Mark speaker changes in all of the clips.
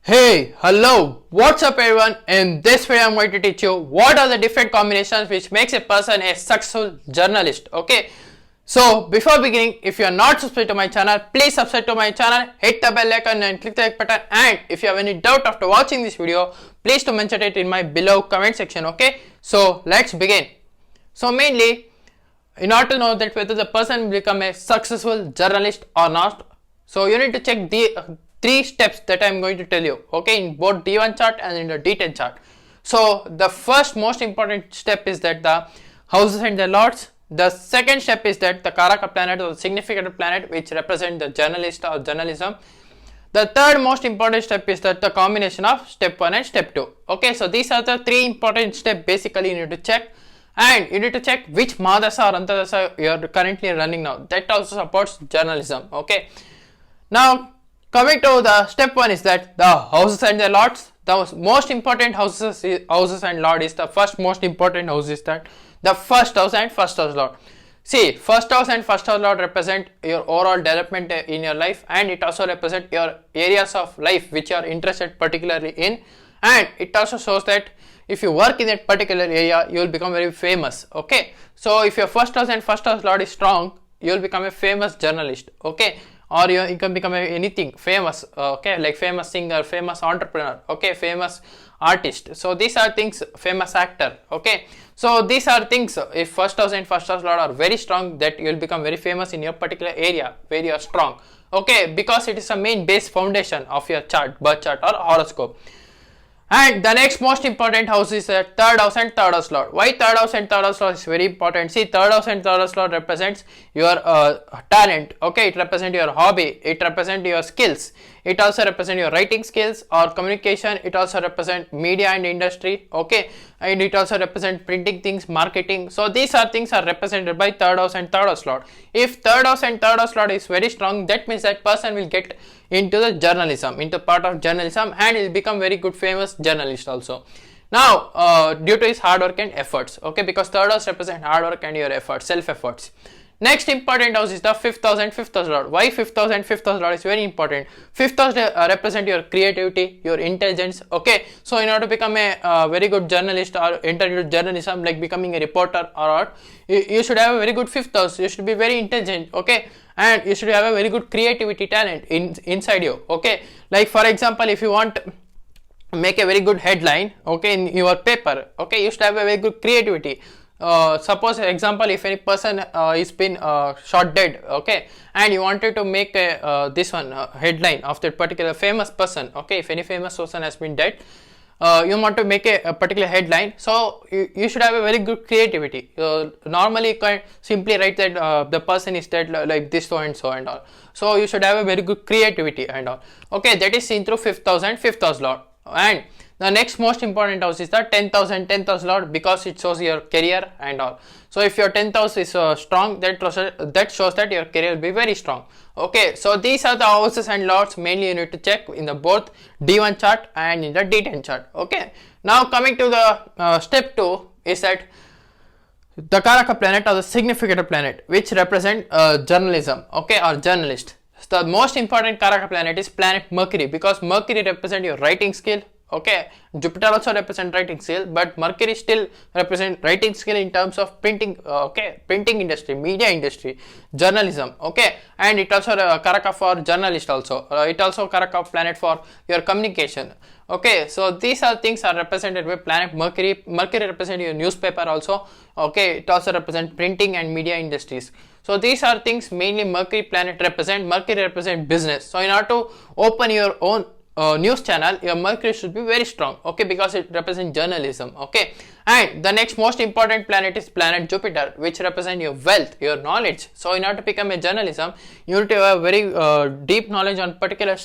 Speaker 1: Hey, hello, what's up everyone? In this video I'm going to teach you what are the different combinations which makes a person a successful journalist. Okay, so before beginning, if you are not subscribed to my channel, please subscribe to my channel, hit the bell icon and click the like button, and if you have any doubt after watching this video, please to mention it in my below comment section. Okay, so let's begin. So mainly, in order to know that whether the person will become a successful journalist or not, so you need to check the three steps that I am going to tell you, okay, in both D1 chart and in the D10 chart. So the first most important step is that the houses and the lords. The second step is that the Karaka planet or the significant planet which represent the journalist or journalism. The third most important step is that the combination of step 1 and step 2. Okay, so these are the three important steps basically you need to check. And you need to check which Madasa or Antadasa you are currently running now. That also supports journalism. Okay. Now, coming to the step 1 is that the houses and the lords. The most important houses and lord is the first most important house is that the first house and first house lord. See, first house and first house lord represent your overall development in your life, and it also represent your areas of life which you are interested particularly in, and it also shows that if you work in that particular area you will become very famous. Okay, so if your first house and first house lord is strong, you will become a famous journalist. Okay, or you can become anything famous, okay, like famous singer, famous entrepreneur, okay, famous artist. So these are things, famous actor. Okay, so these are things, if first house and first house lord are very strong, that you will become very famous in your particular area where you are strong. Okay, because it is a main base foundation of your chart, birth chart or horoscope. And the next most important house is third house and third house lord. Why third house and third house lord is very important? See, third house and third house lord represents your talent. Okay, it represents your hobby. It represents your skills. It also represents your writing skills or communication. It also represents media and industry. Okay, and it also represents printing things, marketing. So these are things are represented by third house and third house lord. If third house and third house lord is very strong, that means that person will get into the journalism, into part of journalism, and will become very good famous journalist also. Now, due to his hard work and efforts. Okay, because third house represent hard work and your efforts, self efforts. Next important house is the fifth house and fifth house lord. Why fifth house and fifth house lord is very important? Fifth house represent your creativity, your intelligence. Okay, so in order to become a very good journalist or enter into journalism, like becoming a reporter or what, you should have a very good fifth house. You should be very intelligent. Okay, and you should have a very good creativity talent inside you. Okay, like for example, if you want make a very good headline, okay, in your paper, okay, you should have a very good creativity. Suppose example, if any person is been shot dead, okay, and you wanted to make a this one headline of that particular famous person. Okay, if any famous person has been dead, you want to make a particular headline, so you should have a very good creativity. Normally you can simply write that the person is dead like this so and so and all. So you should have a very good creativity and all. Okay, that is seen through fifth house and fifth house lord. And the next most important house is the 10th house and 10th house lord, because it shows your career and all. So if your 10th house is strong, that shows that your career will be very strong. Okay, so these are the houses and lords mainly you need to check in the both D1 chart and in the D10 chart. Okay, now coming to the step 2 is that the Karaka planet or the significant planet which represent journalism, okay, or journalist. So the most important Karaka planet is planet Mercury, because Mercury represent your writing skill. Okay, Jupiter also represent writing skill, but Mercury still represent writing skill in terms of printing. Okay, printing industry, media industry, journalism. Okay, and it also Karaka for journalist also. It also Karaka planet for your communication. Okay, so these are things are represented by planet Mercury. Mercury represent your newspaper also. Okay, it also represent printing and media industries. So these are things mainly Mercury planet represent. Mercury represent business. So in order to open your own news channel, your Mercury should be very strong. Okay, because it represents journalism. Okay, and the next most important planet is planet Jupiter, which represent your wealth, your knowledge. So in order to become a journalism, you need to have very deep knowledge on particular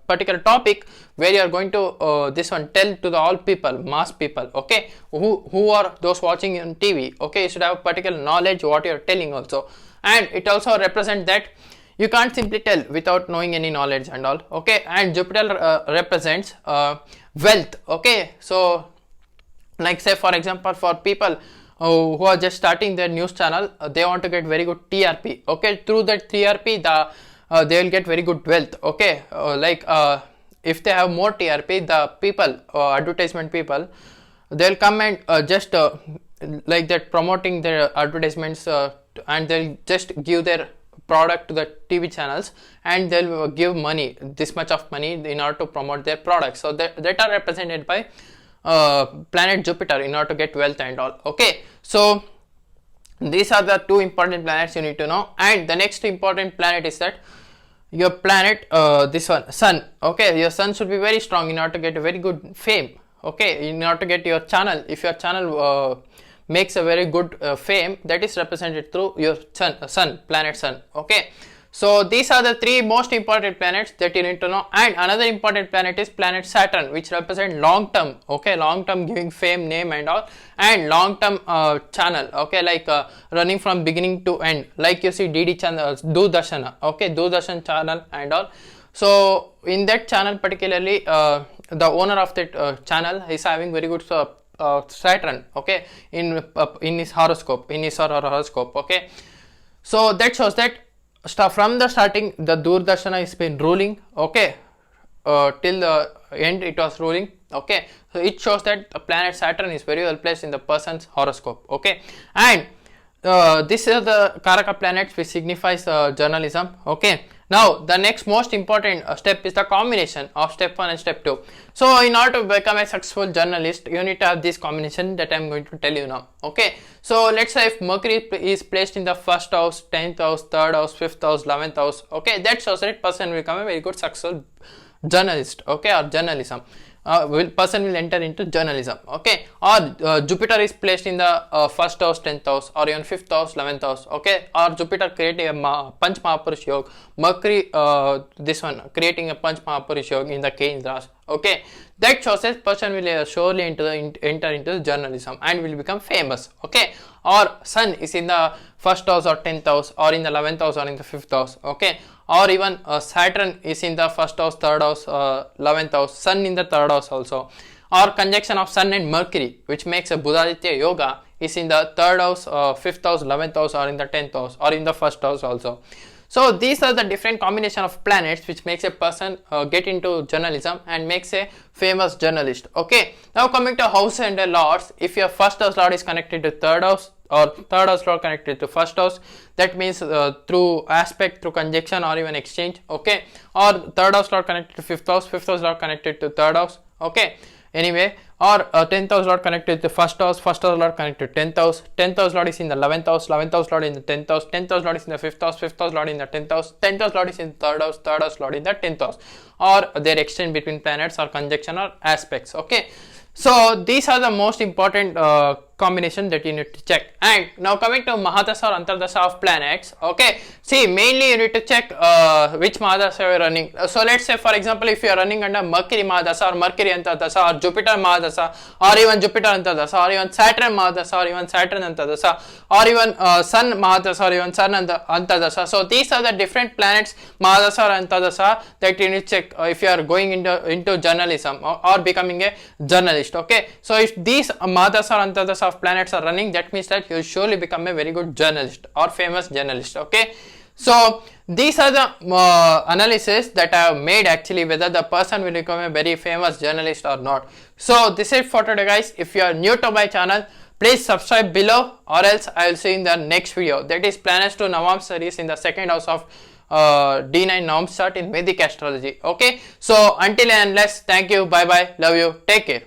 Speaker 1: particular topic where you are going to this one tell to the all people, mass people. Okay, who are those watching on TV. Okay, you should have particular knowledge what you are telling also, and it also represent that you can't simply tell without knowing any knowledge and all. Okay, and Jupiter represents wealth. Okay, so like say for example, for people who are just starting their news channel, they want to get very good TRP. Okay, through that TRP they will get very good wealth. Okay, if they have more TRP, the people, advertisement people, they'll come and just like that promoting their advertisements, and they'll just give their product to the TV channels, and they'll give money, this much of money, in order to promote their products. So that are represented by planet Jupiter in order to get wealth and all. Okay, so these are the two important planets you need to know. And the next important planet is that your planet, this one, sun. Okay, your sun should be very strong in order to get a very good fame. Okay, in order to get your channel, if your channel makes a very good fame, that is represented through your sun, planet sun. Okay, so these are the three most important planets that you need to know. And another important planet is planet Saturn, which represent long term. Okay, long term, giving fame, name and all, and long term channel. Okay, like running from beginning to end, like you see DD channel, Doordarshan. Okay, Doordarshan channel and all. So in that channel particularly, the owner of that channel is having very good Saturn. Okay, in his horoscope, in his or her horoscope. Okay, so that shows that from the starting, the Doordarshan has been ruling. Okay, till the end it was ruling. Okay, so it shows that the planet Saturn is very well placed in the person's horoscope. Okay, and this is the Karaka planets, which signifies journalism. Okay, now the next most important step is the combination of step 1 and step 2. So in order to become a successful journalist, you need to have this combination that I am going to tell you now. Okay, so let's say if Mercury is placed in the first house, 10th house, 3rd house, 5th house, 11th house. Okay, that shows that person will become a very good successful journalist. Okay, or journalism. Person will enter into journalism. Okay, or Jupiter is placed in the first house, 10th house, or even 5th house, 11th house. Okay, or Jupiter creating a Panch Mahapurush Yoga, Mercury this one creating a Panch Mahapurush Yoga in the Kendras. Okay, that shows that person will surely enter into journalism and will become famous. Okay, or Sun is in the first house or 10th house, or in the 11th house or in the 5th house. Okay, or even Saturn is in the first house, 3rd house, 11th house, Sun in the 3rd house also, or conjunction of Sun and Mercury, which makes a Buddhaditya Yoga, is in the 3rd house, 5th house, 11th house, or in the 10th house, or in the first house also. So these are the different combination of planets which makes a person get into journalism and makes a famous journalist. Okay, now coming to house and lords, if your first house lord is connected to 3rd house, or 3rd house lord connected to first house, that means through aspect, through conjunction, or even exchange. Okay, or 3rd house lord connected to 5th house, 5th house lord connected to 3rd house. Okay, anyway, or 10th house lord connected to first house lord connected to 10th house, 10th house lord is in the 11th house, 11th house lord in the 10th house, 10th house lord is in the 5th house, 5th house lord in the 10th house, 10th house lord is in the 3rd house, 3rd house lord in the 10th house, or their exchange between planets or conjunction or aspects. Okay, so these are the most important combination that you need to check. And now coming to Mahadasha or Antardasha of planets. Okay, see, mainly you need to check which Mahadasha you are running. So let's say for example, if you are running under Mercury Mahadasha or Mercury Antardasha or Jupiter Mahadasha or even Jupiter Antardasha or even Saturn Mahadasha or even Saturn Antardasha or even Sun Mahadasha or even Sun Antardasha. So these are the different planets Mahadasha or Antardasha that you need to check if you are going into journalism or becoming a journalist. Okay, so if these Mahadasha or Antardasha of planets are running, that means that you will surely become a very good journalist or famous journalist. Okay, so these are the analysis that I have made actually, whether the person will become a very famous journalist or not. So this is for today, guys. If you are new to my channel, please subscribe below, or else I will see you in the next video, that is planets to Navam series in the second house of D9 Navam chart in Vedic astrology. Okay, so until and unless, thank you, bye bye, love you, take care.